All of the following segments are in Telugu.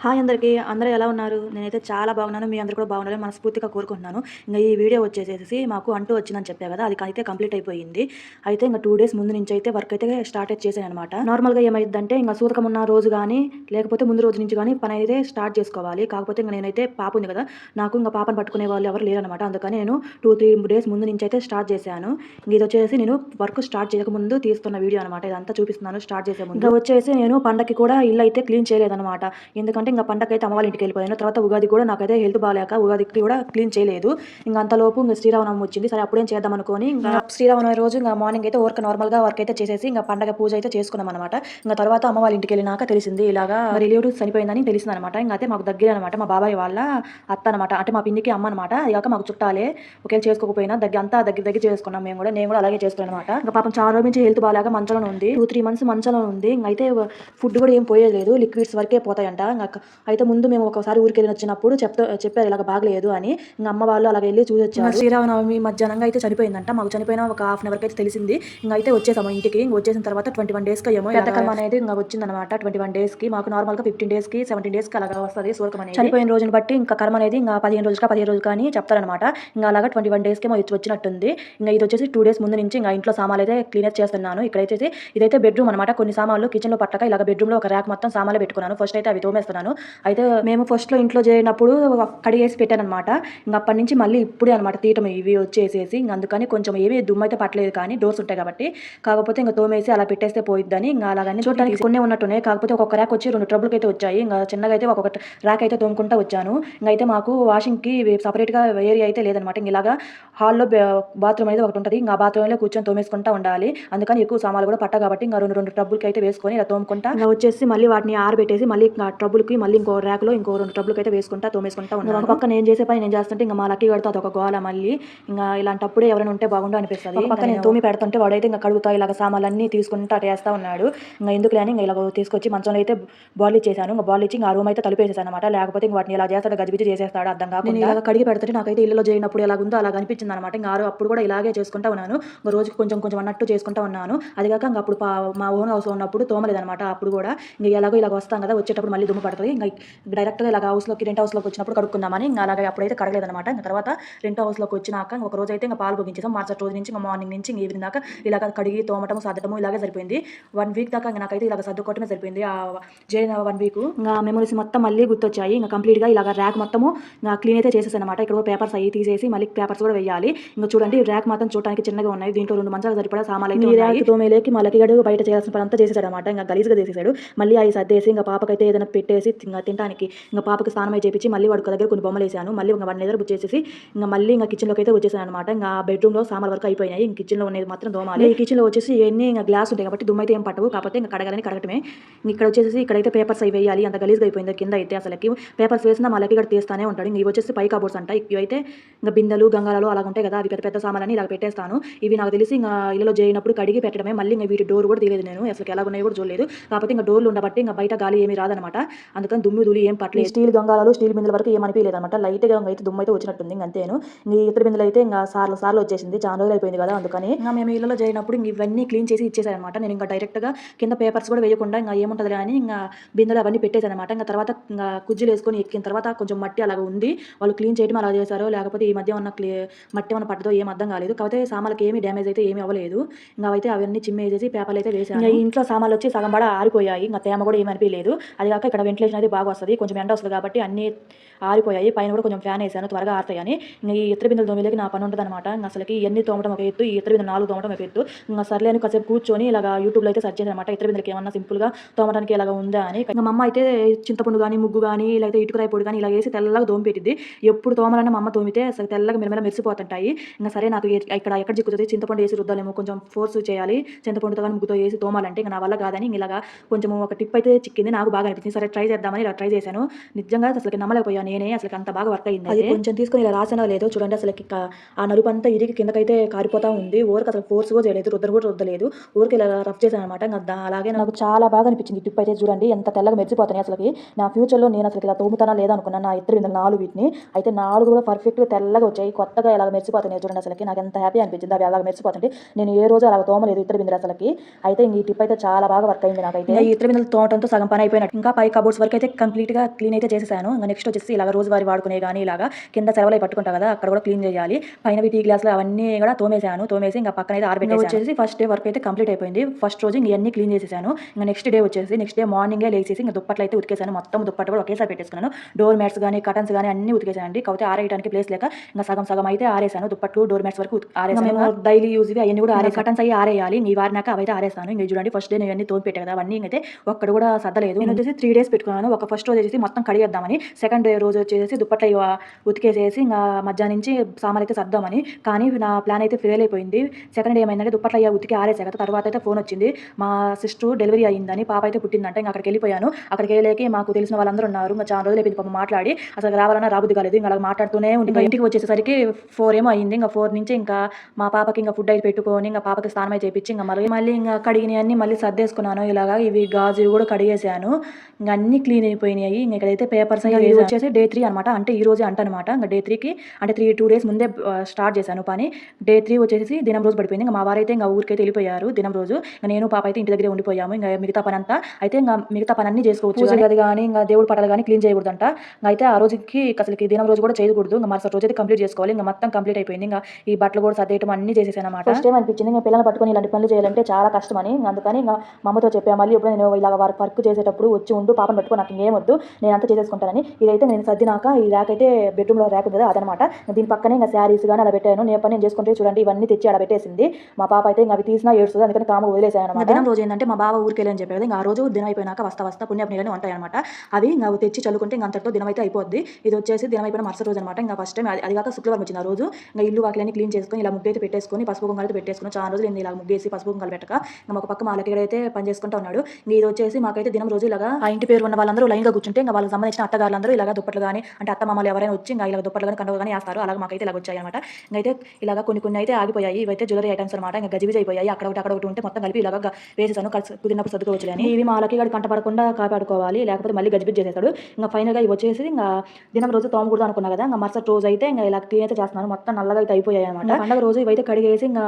హాయ్ అందరికీ. అందరూ ఎలా ఉన్నారు? నేనైతే చాలా బాగున్నాను. మీ అందరూ కూడా బాగుండాలని మనస్ఫూర్తిగా కోరుకుంటున్నాను. ఈ వీడియో వచ్చేసేసి మాకు అంటూ వచ్చిందని చెప్పా కదా! అది అయితే కంప్లీట్ అయిపోయింది. అయితే 2 డేస్ ముందు నుంచి అయితే వర్క్ అయితే స్టార్ట్ చేశాననమాట. నార్మల్‌గా ఏమైద్దంటే సూతకం ఉన్న రోజు గానీ, లేకపోతే ముందు రోజు నుంచి గానీ పనైతే స్టార్ట్ చేసుకోవాలి. కాకపోతే నేనైతే పాప ఉంది కదా! నాకు పాపను పట్టుకునే వాళ్ళు ఎవరు లేరనమాట. అందుకని నేను 2, 3 డేస్ ముందు నుంచి అయితే స్టార్ట్ చేశాను. ఇదొచ్చేసి నేను వర్క్ స్టార్ట్ చేయకముందు తీస్తున్న వీడియో అనమాట. ఇదంతా చూపిస్తున్నాను స్టార్ట్ చేసే ముందు. వచ్చేసి నేను పండక్కి కూడా ఇల్లు అయితే క్లీన్ చేయలేదనమాట. ఎందుకంటే పండగకైతే అమ్మ వాళ్ళ ఇంటికి వెళ్ళిపోయాను. తర్వాత ఉగాది కూడా నాకైతే హెల్త్ బాగాలేక ఉగాదికి కూడా క్లీన్ చేయలేదు. అంతలోపు శ్రీరామనవమి వచ్చింది. సరే అప్పుడేం చేద్దాం అనుకోని శ్రీరామనవమి రోజు మార్నింగ్ అయితే నార్మల్‌గా వర్క్ అయితే చేసేసి పండగ పూజ అయితే చేసుకున్నామనమాట. తర్వాత అమ్మ వాళ్ళ ఇంటికి వెళ్ళినాక తెలిసింది ఇలాగా రిలేటివ్ చనిపోయిందని తెలిసిందనమాట. అయితే మాకు దగ్గరే అనమాట. మా బాబాయ్ వాళ్ళ అత్త అనమాట. అంటే మా పిన్నికి అమ్మ అనమాట. ఇక మాకు చుట్టాలే. ఒకవేళ చేసుకోకపోయినా అంతా దగ్గర చేసుకున్నాం మేము కూడా. నేను కూడా అలాగే చేసుకున్నాను అనమాట. పాపం చాలా రోజుల నుంచి హెల్త్ బాగాలేక మంచంలో ఉంది. 2, 3 మంత్స్ మంచంలో ఉంది. అయితే ఫుడ్ కూడా ఏం పోయేది. లిక్విడ్స్ వరకే పోతాయంట. అయితే ముందు మేము ఒకసారి ఊరికెళ్ళి వచ్చినప్పుడు చెప్పారు ఇలాగ బాగలేదు అని. అమ్మ వాళ్ళు అలాగ వెళ్ళి చూసొచ్చారు. శ్రీరామనవమి మధ్యాహ్నంగా అయితే చనిపోయిందంట. మాకు చనిపోయిన ఒక హాఫ్ అన్ అవర్ అయితే తెలిసింది. అయితే వచ్చేసాము ఇంటికి. వచ్చేసిన తర్వాత 21 డేస్కి ఏమో పెద్ద కర్మ అనేది వచ్చిందనమాట. 21 డేస్కి మాకు నార్మల్గా 15 డేస్కి 17 డేస్కి అలాగా వస్తుంది సూరకం అనేది. చనిపోయిన రోజుని బట్టి కర్మ అనేది 15 రోజులు కానీ చెప్తారనమాట. అలాగా 21 డేస్కి వచ్చినట్టుంది. ఇది వచ్చేసి 2 డేస్ ముందు నుంచి ఇంట్లో సామాన్లు అయితే క్లీనర్ చేస్తున్నాను. ఇక్కడైతే ఇదైతే బెడ్రూమ్ అనమాట. కొన్ని సామాన్లు కిచెన్ లో పట్టక ఇలాగ బెడ్రూమ్ లో ఒక ర్యాక్ మొత్తం సామాన్లు పెట్టుకున్నాను. ఫస్ట్ అయితే అవి తోమేస్తున్నాను. అయితే మేము ఫస్ట్లో ఇంట్లో చేరినప్పుడు కడిగేసి పెట్టానమాట. అప్పటి నుంచి మళ్ళీ ఇప్పుడే అనమాట తీయటం ఇవి వచ్చేసేసి. అందుకని కొంచెం ఏమి దుమ్ము అయితే పట్టలేదు, కానీ డోర్స్ ఉంటాయి కాబట్టి. కాకపోతే తోమేసి అలా పెట్టేస్తే పోయిద్దని అలాగని చూడటానికి కొన్ని ఉన్నట్టున్నాయి. కాకపోతే ఒక్కొక్క ర్యాక్ వచ్చి 2 ట్రబుల్కి అయితే వచ్చాయి. చిన్నగా అయితే ఒక్కొక్క ర్యాక్ అయితే తోముకుంటా వచ్చాను. అయితే మాకు వాషింగ్కి సపరేట్గా ఏరియా అయితే లేదనమాట. ఇలాగా హాల్లో బాత్రూమ్ అనేది ఒకటి ఉంటుంది. ఆ బాత్రూంలో కూర్చొని తోమేసుకుంటా ఉండాలి. అందుకని ఎక్కువ సామాన్లు కూడా పట్ట కాబట్టి రెండు ట్రబుల్కి అయితే వేసుకొని ఇలా తోముకుంటా వచ్చేసి మళ్ళీ వాటిని ఆరబెట్టేసి మళ్ళీ ట్రబుల్కి మళ్ళీ ఇంకో ర్యాక్లో ఇంకో 2 ట్రబుల్కి అయితే వేసుకుంటా తోమేసుకుంటా ఉన్నాను. ఒక పక్క నేను చేసే పని నేను చేస్తుంటే మా లక్కీ గడితో అదొక గోల. మళ్ళీ ఇలాంటప్పుడే ఎవరైనా ఉంటే బాగుండు అనిపిస్తుంది. ఒక పక్క నేను తోమి పెడుతుంటే వాడైతే కడుగుతా ఇలాగ సామాన్లన్నీ తీసుకుంటా అటు వేస్తా ఉన్నాడు. ఎందుకు అని ఇలా తీసుకొచ్చి మంచంలో అయితే బాల్ ఇచ్చేసాను. బాల్ ఇచ్చి ఆ రూమ్ అయితే తలిపేసేసాను అనమాట. లేకపోతే వాటిని ఇలా చేస్తాడు, గజిబిజి చేసేస్తాడు అర్థం కాకుండా. నేను ఇలా కడిగి పెడుతుంటే నాకైతే ఇల్లులో చేయనప్పుడు ఎలాగుందో అలా అనిపించింది అనమాట. అప్పుడు కూడా ఇలాగే చేసుకుంటా ఉన్నాను. రోజుకి కొంచెం అన్నట్టు చేసుకుంటా ఉన్నాను. అది కాక అప్పుడు మా ఓన్ హౌస్ ఉన్నప్పుడు తోమలేదనమాట. అప్పుడు కూడా ఎలాగో ఇలాగ వస్తాం కదా, వచ్చేటప్పుడు మళ్ళీ దుమ్ము పడుతుంది. డైరెక్ట్గా ఇలాగ రెంట్ హౌస్లోకి వచ్చినప్పుడు కడుక్కుందామని అలాగే అప్పుడైతే కడగలేదనమాట. తర్వాత రెంట్ హౌస్లోకి వచ్చినాక ఒక రోజు అయితే పాలు పొగించేసాం. మరుసటి రోజు నుంచి మార్నింగ్ నుంచి ఈవినింగ్ దాకా ఇలాగ కడిగి తోమటము సర్దటము ఇలాగే సరిపోయింది. 1 వీక్ దాకా నాకైతే ఇలాగ సర్దుకోవటమే సరిపోయింది. చేరిన 1 వీక్ మెమరీస్ మొత్తం మళ్ళీ గుర్తొచ్చాయి. కంప్లీట్గా ఇలాగ ర్యాక్ మొత్తము క్లీన్ అయితే చేసేసాను అనమాట. ఇక్కడ పేపర్స్ అవి తీసేసి మళ్ళీ పేపర్స్ కూడా వేయాలి. చూడండి ర్యాక్ మాత్రం చూడడానికి చిన్నగా ఉన్నాయి. దీంట్లో 2 మంచాలు సరిపడా సామాన్లు అయితే ఉన్నాయి. తోమేలేకి మా లక్కీ గడు బయట చేయాల్సిన పని అంతా చేసేసాడు అనమాట. గలీజ్గా చేసేసాడు. మళ్ళీ అవి సర్దేసి పాపకైతే ఏదైనా పెట్టేసి తినడానికి పాపకి స్నానం చేపించి మళ్ళీ వాడి దగ్గర కొన్ని బొమ్మలు వేసాను. మళ్ళీ వాడిని ఎదురు బుచ్చేసి మళ్ళీ కిచెన్లోకి అయితే వచ్చేసాను అనమాట. బెడ్రూమ్లో సామాన్ వరకు అయిపోయినాయి. కిచెన్లో ఉండేది మాత్రం దోమాలి. ఈ కిచెన్లో వచ్చేసి ఇవన్నీ గ్లాస్ ఉంటాయి కాబట్టి దుమ్ము అయితే ఏం పట్టవు. కాకపోతే కడగాలని కడగటమే. ఇక్కడ వచ్చేసి ఇక్కడైతే పేపర్స్ అవి వేయాలి. అంత గలీజ్గా అయిపోయింది కింద అయితే. అసలుకి పేపర్స్ వేసినా మా లక్కీ గడు తీస్తానే ఉంటాడు. ఇవి వచ్చేసి పై కబోర్డ్స్ అంట. ఇవైతే బిందెలు గంగాలలో అలా ఉంటాయి కదా, అవి పెద్ద సామాన్లని ఇలా పెట్టేస్తాను. ఇవి నాకు తెలిసి ఇళ్ళలో చేయనప్పుడు కడిగి పెట్టడమే. మళ్ళీ వీటి డోర్ కూడా తీయలేదు నేను. అసలు ఎలా ఉన్నాయో కూడా చూడలేదు. కాకపోతే డోర్లు ఉండబట్టి బయట గాలి ఏమీ రాదనమాట. అందుకని దుమ్ము ధూళి ఏం పట్టలేదు. స్టీల్ గంగాలలో స్టీల్ బిందెల వరకు ఏం అనిపించలేదు అనమాట. లైట్గా అయితే దుమ్ము అయితే వచ్చినట్టుంది. అంతేను. ఇతర బిందెలు అయితే సార్లు వచ్చేసింది. చాలా రోజులు అయిపోయింది కదా, అందుకని మేము ఇళ్ళలో చేయనప్పుడు ఇవన్నీ క్లీన్ చేసి ఇచ్చేసానమాట. నేను డైరెక్ట్గా కింద పేపర్స్ కూడా వేయకుండా ఏముంటుంది అని బిందెలు అవన్నీ పెట్టేసాను అనమాట. తర్వాత కుజ్జులు వేసుకొని ఎక్కిన తర్వాత కొంచెం మట్టి అలాగ ఉంది. వాళ్ళు క్లీన్ చేయడం అలా చేశారో లేకపోతే ఈ మధ్య ఉన్న మట్టి ఏమైనా పట్టదో ఏం అర్థం కాలేదు. కాకపోతే సామాన్లకి ఏమీ డ్యామేజ్ అయితే ఏమీ అవ్వలేదు. అయితే అవన్నీ చిమ్మేసేసి పేపర్లు అయితే వేసాను. ఇంట్లో సామాన్లు వచ్చి సగం పడ ఆరిపోయాయి. తేమ కూడా ఏమి అనిపించలేదు. అది కాక ఇక్కడ వెంటిలేషన్ అయితే బాగా వస్తుంది. కొంచెం ఎండ వస్తుంది కాబట్టి అన్ని ఆరిపోయాయి. పైన కూడా కొంచెం ఫ్యాన్ వేసాను త్వరగా ఆరుతాయని. ఈ ఇతర బిందెలు తోమేలేకి నా పని ఉంటుంది అనమాట. అసలుకి ఇవన్నీ తోమటం ఒక ఎత్తు, ఈ ఇతర బిందెలు 4 తోమటం ఒక ఎత్తు. సర్లే అని కాసేపు కూర్చొని ఇలాగ యూట్యూబ్లో అయితే సెర్చ్ చేశాను అనమాట. ఇతర బిందెలకి ఏమన్నా సింపుల్గా తోమటానికి ఇలాగ ఉందా అని. మా అమ్మ అయితే చింతపండు కానీ ముగ్గు కానీ లేకపోతే ఇటుకరాయి పొడి కానీ ఇలా వేసి తెల్లగా దోమ పెట్టింది. ఎప్పుడు తోమాలన్నా మా అమ్మ తోమితే అసలు తెల్లగా మెరిసిపోతుంటాయి. సరే నాకు ఇక్కడ ఎక్కడ చిక్కుతుంది, చింతపండు వేసి రుద్దాలేమో, కొంచెం ఫోర్స్ చేయాలి, చింతపండుతో కానీ ముగ్గుతో వేసి తోమాలంటే నా వల్ల కాదని ఇలాగా కొంచెం ఒక టిప్ అయితే చిక్కింది. నాకు బాగా అనిపించింది. సరే ట్రై చేద్దామని ఇలా ట్రై చేశాను. నిజంగా అసలు నమ్మలేకపోయాను నేనే. అసలు అంత బాగా వర్క్ అయింది. అది కొంచెం తీసుకొని ఇలా రాసానో లేదో చూడండి. అసలు ఆ నలుపు అంతా ఇరిగి కిందకైతే కారిపోతా ఉంది. ఊరికి అసలు ఫోర్స్ కూడా చేయలేదు, కూడా రుద్దలేదు. ఊరికి ఇలా రఫ్ చేశాను అనమాట. అలాగే నాకు చాలా బాగా అనిపించింది. టిప్ అయితే చూడండి ఎంత తెల్లగా మెరిసిపోతాయి. అసలు నా ఫ్యూచర్లో నేను అసలు ఇలా తోముతానా లేదా అనుకున్నాను. నా ఇద్దరు 4 వీటిని అయితే 4 కూడా పర్ఫెక్ట్గా తెల్లగా వచ్చాయి. కొత్తగా ఇలా మెరిసిపోతున్నాయి చూడండి. అసలు నాకు ఎంత హ్యాపీ అనిపించింది అవి అలాగ మెరిసిపోతుంటే. నేను ఏ రోజు అలా తోమలేదు ఇతర బిందెలు అసలుకి. అయితే ఈ టిప్ అయితే చాలా బాగా వర్క్ అయింది నాకైతే. ఈ ఇతర బిందెలు తోమటంతో సగం పని అయిపోయినట్టు. ఇంకా పై కబోర్డ్స్ వర్క్ అయితే కంప్లీట్గా క్లీన్ అయితే చేసేసాను. ఇంకా నెక్స్ట్ వచ్చేసి ఇలాగ రోజువారీ వాడుకునే కానీ ఇలాగా కింద సెలవులు పట్టుకుంటా కదా, అక్కడ కూడా క్లీన్ చేయాలి. పైన టీ గ్లాసులు అవన్నీ కూడా తోమేసి ఇంకా పక్కన అయితే ఆరబెట్టేసాను. వచ్చేసి ఫస్ట్ డే వర్క్ అయితే కంప్లీట్ అయిపోయింది. ఫస్ట్ రోజు ఇవన్నీ క్లీన్ చేసేసాను. ఇంకా నెక్స్ట్ డే మార్నింగే లేచేసి ఇంకా దుప్పట్లు అయితే ఉతికేసాను. మొత్తం దుప్పట్లు కూడా ఒకేసారి పెట్టేసుకున్నాను. డోర్ మ్యాట్స్ కానీ కటన్స్ కానీ అన్ని ఉతికేసానండి. కాకపోతే ఆరేయడానికి ప్లేస్ లేక ఇంకా సగం అయితే ఆరేసాను. దుప్పట్లు డోర్ మ్యాట్స్ వరకు ఆరేసాను. మేము డైలీ యూజ్ అవన్నీ కూడా కటన్స్ అయ్యి ఆరేయాలి. ఈ వారినాక అవైతే ఆరేసాను. ఇంకా చూడండి ఫస్ట్ డే నేను అన్ని తోమి పెట్టా కదా, అవన్నీ అయితే ఒక్కడు కూడా సర్దలేదు. నేను వచ్చేసి 3 days పెట్టుకున్నాను. ఒక ఫస్ట్ రోజు వచ్చేసి మొత్తం కడిగేద్దామని, సెకండ్ డే రోజు వచ్చేసి దుప్పట్లు ఉతికేసేసి ఇంకా మధ్యాహ్నం నుంచి సామాన్లు అయితే సర్దామని. కానీ నా ప్లాన్ అయితే ఫెయిల్ అయిపోయింది. సెకండ్ డే ఏమైందంటే దుప్పట్లు ఉతికి ఆరేసా కదా, తర్వాత అయితే ఫోన్ వచ్చింది. మా సిస్టర్ డెలివరీ అయ్యిందని, పాప అయితే పుట్టిందంటే ఇంకా అక్కడికి వెళ్ళిపోయాను. అక్కడికి వెళ్ళేకి మాకు తెలిసిన వాళ్ళందరూ ఉన్నారు. ఇంకా చాలా రోజులు అయిపోయింది పాప మాట్లాడి, అసలు రావాలన్నా రాబుద్ది కాలేదు. ఇంకా అలా మాట్లాడుతూనే ఉంది. ఇంకా ఇంటికి వచ్చేసరికి 4 ఏమో అయింది. ఇంకా 4 నుంచి ఇంకా మా పాపకి ఇంకా ఫుడ్ అయితే పెట్టుకొని ఇంకా పాపకి స్నానం అయితే చేపించి ఇంకా మళ్ళీ ఇంకా కడిగినవన్నీ మళ్ళీ సర్దేసుకున్నాను. ఇలాగా ఇవి గాజు కూడా కడిగేసాను. ఇంకా అన్ని క్లీన్ అయిపోయినాయి. ఇంకా ఇక్కడైతే పేపర్స్ అయ్యి వచ్చేసి డే 3 అనమాట. అంటే ఈ రోజే అంటనమాట. ఇంకా డే 3కి అంటే 2 days ముందే స్టార్ట్ చేశాను పని. డే 3 వచ్చేసి దినం రోజు పడిపోయింది. ఇంకా మా వారైతే ఇంకా ఊరికైతే వెళ్ళిపోయారు దినం రోజు. ఇంకా నేను పాప అయితే ఇంటి దగ్గరే ఉండిపోయాము. ఇంకా మిగతా పని అంతా అయితే ఇంకా మిగతా పని అన్ని చేసుకోవచ్చు. పూజ గది కానీ ఇంకా దేవుడు పటాలు కానీ క్లీన్ చేయకూడదంట. అయితే ఆ రోజుకి అసలు దినం రోజు కూడా చేయకూడదు. ఇంకా మరుసటి రోజు అయితే కంప్లీట్ చేసుకోవాలి. ఇంకా మొత్తం కంప్లీట్ అయిపోయింది. ఇంకా ఈ బట్టలు కూడా సర్దేయటం అన్ని చేసేసాను అనమాట. ఫస్ట్ టైం అనిపించింది ఇంకా పిల్లలు పట్టుకొని ఇలాంటి పనులు చేయాలంటే చాలా కష్టం అని. అందుకని ఇంకా మా అమ్మతో చెప్పాను, మళ్ళీ ఎప్పుడు నేను ఇలా వర్క్ చేసేటప్పుడు వచ్చి ఉండు, పాపను పట్టుకొని నాకు ఇంకేం వద్దు, నేను అంతా చేసేసుకుంటానని. ఇదైతే నేను సర్దినాక ఈ ర్యాక్ అయితే బెడ్రూమ్లో ర్యాక్ ఉంది కదా అదనమాట. దీని పక్కనే ఇంకా శారీస్ కానీ అలా పెట్టాను. నేను పని నేను చేసుకుంటే చూడండి ఇవన్నీ తెచ్చి అలా పెట్టేసింది. మా పాప అయితే ఇంకా అవి తీసినా ఏడుస్తుంది. అందుకని కామ వదిలేసాను అనమాట. దినం రోజు ఏంటంటే మా బావ ఊరికి వెళ్ళని చెప్పారు. ఇంకా ఆ రోజు దినం అయిపోయినాక వస్తా పుణ్యపుణ్యాలు ఉంటాయి అనమాట. అవి ఇంకా తెచ్చి చల్లుకుంటే ఇంకా అంతటితో దినం అయితే అయిపోద్ది. ఇది వచ్చేసి దినం అయిపోయిన మరుసటి రోజు అనమాట. ఇంకా ఫస్ట్ టైం అది కాక శుక్రవారం వచ్చింది. ఆ రోజు ఇంకా ఇల్లు వాకిలన్నీ క్లీన్ చేసుకొని ఇలా ముగ్గు అయితే పెట్టేసుకొని పసుపు కుంకాలు అయితే పెట్టేసుకుని చాలా రోజులు ఇలా ముగ్గేసి పసుపు కుంకాలు పెట్టక ఇంకా ఒక పక్క మా లక్కీ అయితే పని చేసుకుంటూ ఉన్నాడు. ఇది వచ్చేసి మాకైతే దినం రోజు ఇలాగా ఆ ఇంటి పేరు ఉన్న వాళ్ళందరూ లైన్గా కూర్చుంటే ఇంకా వాళ్ళకి సంబంధించిన అత్తగారులందరూ ఇలాగ దుప్పట్లు కానీ అంటే అత్త మామలు ఎవరైనా వచ్చి ఇంకా ఇలా దుప్పట్లు కానీ కండువ కానీ వేస్తారు. అలాగే మాకైతే ఇలా వచ్చాయి అనమాట. అయితే ఇలాగ కొన్ని అయితే ఆగిపోయాయి. ఇవైతే జ్యువెలరీ ఐటమ్స్ అనమాట. ఇంకా గజిబిజి అయిపోయాయి. అక్కడ ఒకటి ఉంటే మొత్తం కలిపి ఇలాగ వేసేసాను. కుదిరినప్పుడు సర్దుకోవచ్చు అని. ఇవి మా లక్కీ గారి కంటపడకుండా కాపాడుకోవాలి, లేకపోతే మళ్ళీ గజిబిజి చేసేస్తాడు. ఇంకా ఫైనల్గా ఇవి వచ్చేసి ఇంకా దినం రోజు తోమకూడదు అనుకున్నా కదా, ఇంకా మరుసటి రోజు అయితే ఇంకా ఇలా క్లీన్ అయితే చేస్తున్నాను. మొత్తం నల్లగా అయితే అయిపోయాయి అనమాట. పండుగ రోజు ఇవైతే కడిగేసి ఇంకా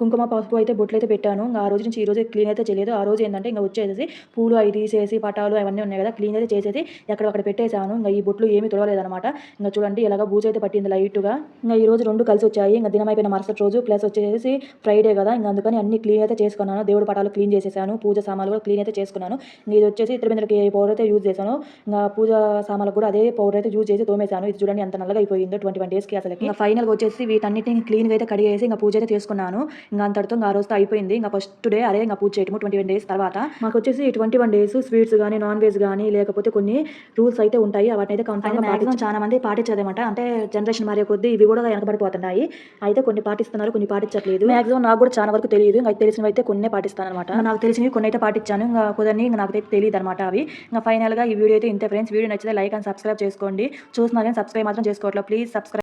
కుంకుమ పసుపు అయితే బొట్లు అయితే పెట్టాను. ఇంకా ఆ రోజు నుంచి ఈ రోజు క్లీన్ అయితే చేయలేదు. ఆ రోజు ఏంటంటే ఇంకా వచ్చేసి పూలు అవి తీసేసి పటాలు అవన్నీ ఉన్నాయి కదా క్లీన్ అయితే చేసేసి ఎక్కడక్కడ పెట్టేశాను. ఇంకా ఈ బొట్లు ఏమీ తొడవలేదనమాట. ఇంకా చూడండి ఇలాగ బూజు అయితే పట్టింది లైట్గా. ఇంకా ఈ రోజు 2 కలిసి వచ్చాయి. ఇంకా దినం అయిపోయిన మరుసటి రోజు ప్లస్ వచ్చేసి ఫ్రైడే కదా, ఇంకా అందుకని అన్ని క్లీన్ అయితే చేసుకున్నాను. దేవుడు పటాలు క్లీన్ చేసేసాను. పూజ సామాన్లు కూడా క్లీన్ అయితే చేసుకున్నాను. ఇది వచ్చేసి ఇతర బిందెలకి పౌడర్ అయితే యూజ్ చేశాను. ఇంకా పూజ సామాన్లకు కూడా అదే పౌడర్ అయితే యూజ్ చేసి తోమేశాను. ఇది చూడండి ఎంత నల్లగా అయిపోయిందో 21 daysకి అసలు. ఇంకా ఫైనల్గా వచ్చేసి వీటన్నిటిని క్లీన్గా అయితే కడిగేసి ఇంకా పూజ అయితే చేసుకున్నాను. ఇంకా అంతటితో ఇంకా ఆ రోజుతో అయిపోయింది. ఇంకా ఫస్ట్ డే అదే ఇంకా పూజ చేయటము 21 days తర్వాత. మాకు వచ్చేసి 21 days స్వీట్స్ కానీ నాన్ వెజ్ కానీ లేకపోతే కొన్ని రూల్స్ అయితే ఉంటాయి. వాటిని అయితే మ్యాక్సిమం చాలా మంది పాటించదేమంట. అంటే జనరేషన్ మారే కొద్దీ ఇవి కూడా వెనకబడిపోతున్నాయి. అయితే కొన్ని పాటిస్తున్నారు, కొన్ని పాటించట్లేదు. మ్యాక్సిమం నాకు కూడా చాలా వరకు తెలియదు. ఇంకా తెలిసినవి అయితే కొన్ని పాటిస్తాను అనమాట. నాకు తెలిసినవి కొన్ని అయితే పాటించాను. ఇంకా కొన్ని నాకు అయితే తెలియదు అనమాట అవి. ఇంకా ఫైనల్గా ఈ వీడియో అయితే ఇంతే ఫ్రెండ్స్. వీడియో నచ్చితే లైక్ అండ్ సబ్స్క్రైబ్ చేసుకోండి. చూస్తున్నా కానీ సబ్స్క్రైబ్ మాత్రం చేసుకోవట్లేదు. Please subscribe.